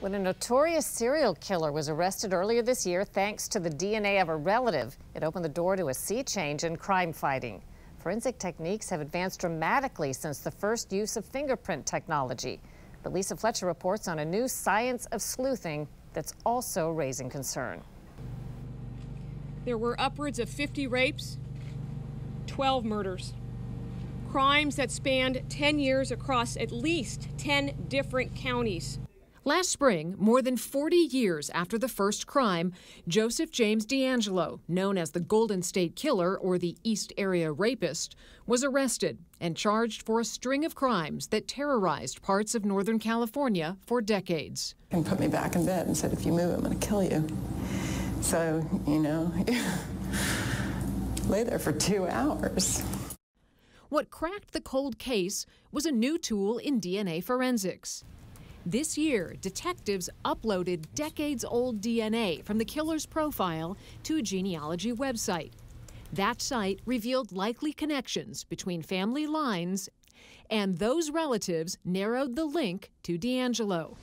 When a notorious serial killer was arrested earlier this year thanks to the DNA of a relative, it opened the door to a sea change in crime fighting. Forensic techniques have advanced dramatically since the first use of fingerprint technology. But Lisa Fletcher reports on a new Science of Sleuthing that's also raising concern. There were upwards of 50 rapes, 12 murders. Crimes that spanned 10 years across at least 10 different counties. Last spring, more than 40 years after the first crime, Joseph James DeAngelo, known as the Golden State Killer or the East Area Rapist, was arrested and charged for a string of crimes that terrorized parts of Northern California for decades. And put me back in bed and said, if you move, I'm going to kill you. So, lay there for 2 hours. What cracked the cold case was a new tool in DNA forensics. This year, detectives uploaded decades-old DNA from the killer's profile to a genealogy website. That site revealed likely connections between family lines, and those relatives narrowed the link to DeAngelo.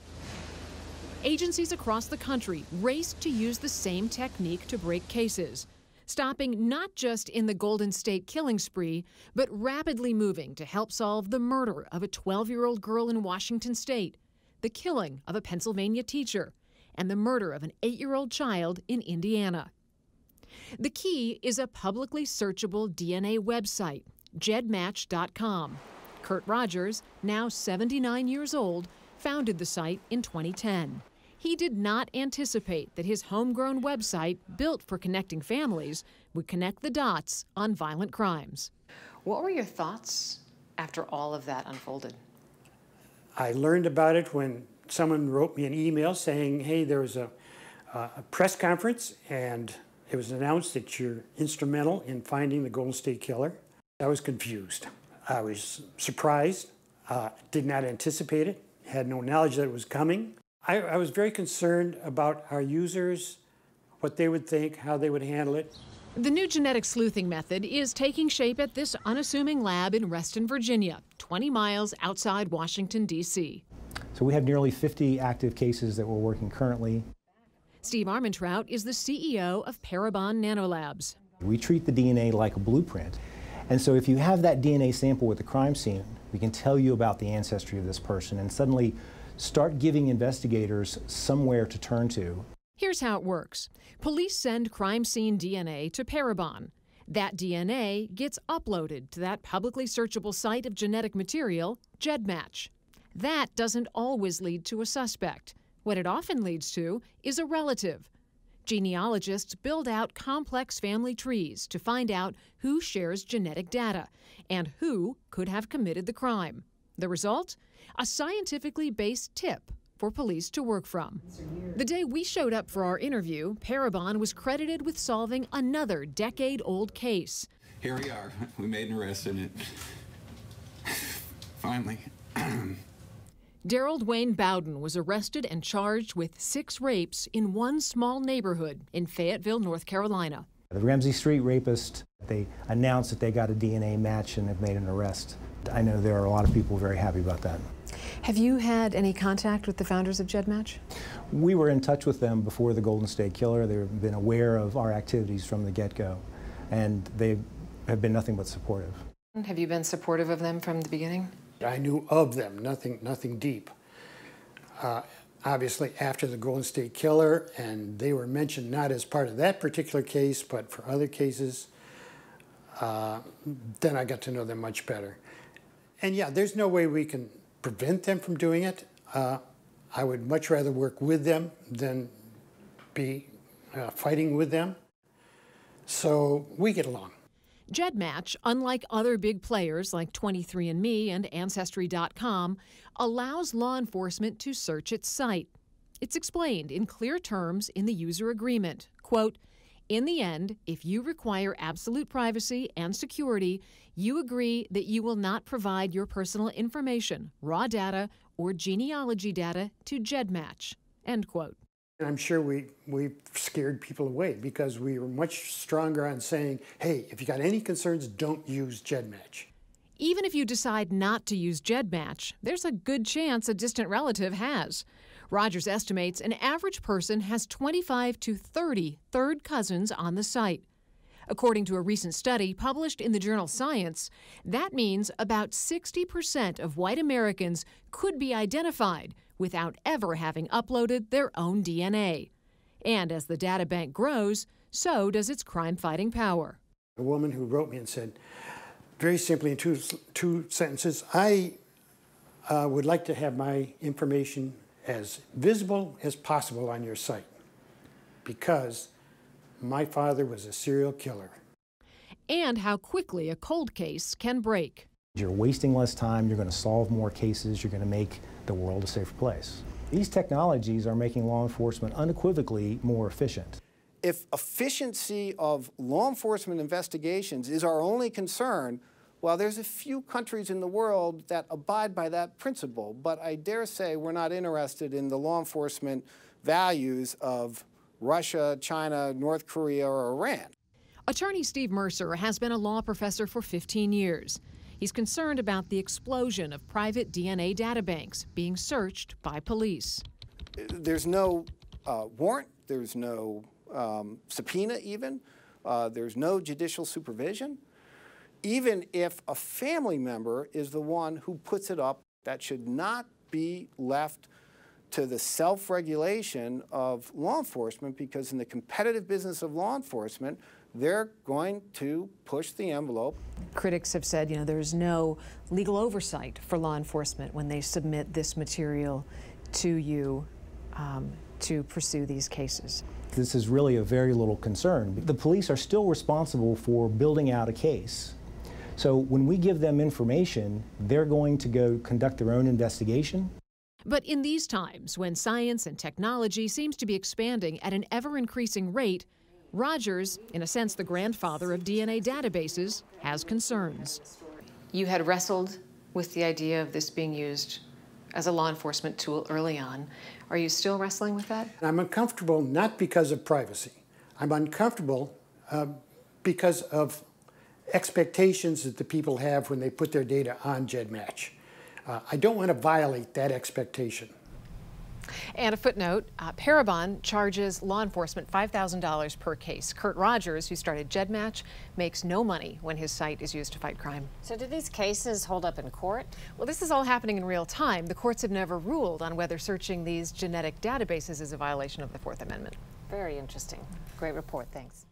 Agencies across the country raced to use the same technique to break cases, stopping not just in the Golden State killing spree, but rapidly moving to help solve the murder of a 12-year-old girl in Washington state, the killing of a Pennsylvania teacher, and the murder of an 8-year-old child in Indiana. The key is a publicly searchable DNA website, jedmatch.com. Kurt Rogers, now 79 years old, founded the site in 2010. He did not anticipate that his homegrown website, built for connecting families, would connect the dots on violent crimes. What were your thoughts after all of that unfolded? I learned about it when someone wrote me an email saying, hey, there was a press conference and it was announced that you're instrumental in finding the Golden State Killer. I was confused. I was surprised, did not anticipate it, had no knowledge that it was coming. I was very concerned about our users, what they would think, how they would handle it. The new genetic sleuthing method is taking shape at this unassuming lab in Reston, Virginia, 20 miles outside Washington, D.C. So we have nearly 50 active cases that we're working currently. Steve Armentrout is the CEO of Parabon Nanolabs. We treat the DNA like a blueprint. And so if you have that DNA sample at the crime scene, we can tell you about the ancestry of this person and suddenly start giving investigators somewhere to turn to. Here's how it works. Police send crime scene DNA to Parabon. That DNA gets uploaded to that publicly searchable site of genetic material, GEDmatch. That doesn't always lead to a suspect. What it often leads to is a relative. Genealogists build out complex family trees to find out who shares genetic data and who could have committed the crime. The result? A scientifically based tip for police to work from. The day we showed up for our interview, Parabon was credited with solving another decade-old case. Here we are. We made an arrest in it. Finally. Daryl Dwayne Bowden was arrested and charged with 6 rapes in one small neighborhood in Fayetteville, North Carolina. The Ramsey Street rapist, they announced that they got a DNA match and have made an arrest. I know there are a lot of people very happy about that. Have you had any contact with the founders of GEDmatch? We were in touch with them before the Golden State Killer. They've been aware of our activities from the get-go, and they have been nothing but supportive. Have you been supportive of them from the beginning? I knew of them, nothing deep. Obviously, after the Golden State Killer, and they were mentioned not as part of that particular case, but for other cases, then I got to know them much better. And yeah, there's no way we can prevent them from doing it. I would much rather work with them than be fighting with them. So we get along. GEDmatch, unlike other big players like 23andMe and Ancestry.com, allows law enforcement to search its site. It's explained in clear terms in the user agreement. Quote, in the end, if you require absolute privacy and security, you agree that you will not provide your personal information, raw data, or genealogy data to GEDmatch. End quote. I'm sure we scared people away because we were much stronger on saying, hey, if you got any concerns, don't use GEDmatch. Even if you decide not to use GEDmatch, there's a good chance a distant relative has. Rogers estimates an average person has 25 to 30 third cousins on the site. According to a recent study published in the journal Science, that means about 60% of white Americans could be identified without ever having uploaded their own DNA. And as the data bank grows, so does its crime-fighting power. A woman who wrote me and said, very simply in two sentences, I would like to have my information as visible as possible on your site because my father was a serial killer. And how quickly a cold case can break. You're wasting less time, you're going to solve more cases, you're going to make the world a safer place. These technologies are making law enforcement unequivocally more efficient. If efficiency of law enforcement investigations is our only concern, well, there's a few countries in the world that abide by that principle, but I dare say we're not interested in the law enforcement values of Russia, China, North Korea, or Iran. Attorney Steve Mercer has been a law professor for 15 years. He's concerned about the explosion of private DNA databanks being searched by police. There's no warrant, there's no subpoena even, there's no judicial supervision. Even if a family member is the one who puts it up, that should not be left to the self-regulation of law enforcement, because in the competitive business of law enforcement, they're going to push the envelope. Critics have said, there's no legal oversight for law enforcement when they submit this material to you to pursue these cases. This is really of very little concern. The police are still responsible for building out a case. So when we give them information, they're going to go conduct their own investigation. But in these times, when science and technology seems to be expanding at an ever-increasing rate, Rogers, in a sense the grandfather of DNA databases, has concerns. You had wrestled with the idea of this being used as a law enforcement tool early on. Are you still wrestling with that? I'm uncomfortable not because of privacy. I'm uncomfortable because of expectations that the people have when they put their data on GEDmatch. I don't want to violate that expectation. And a footnote, Parabon charges law enforcement $5,000 per case. Kurt Rogers, who started GEDmatch, makes no money when his site is used to fight crime. So do these cases hold up in court? Well, this is all happening in real time. The courts have never ruled on whether searching these genetic databases is a violation of the Fourth Amendment. Very interesting. Great report. Thanks.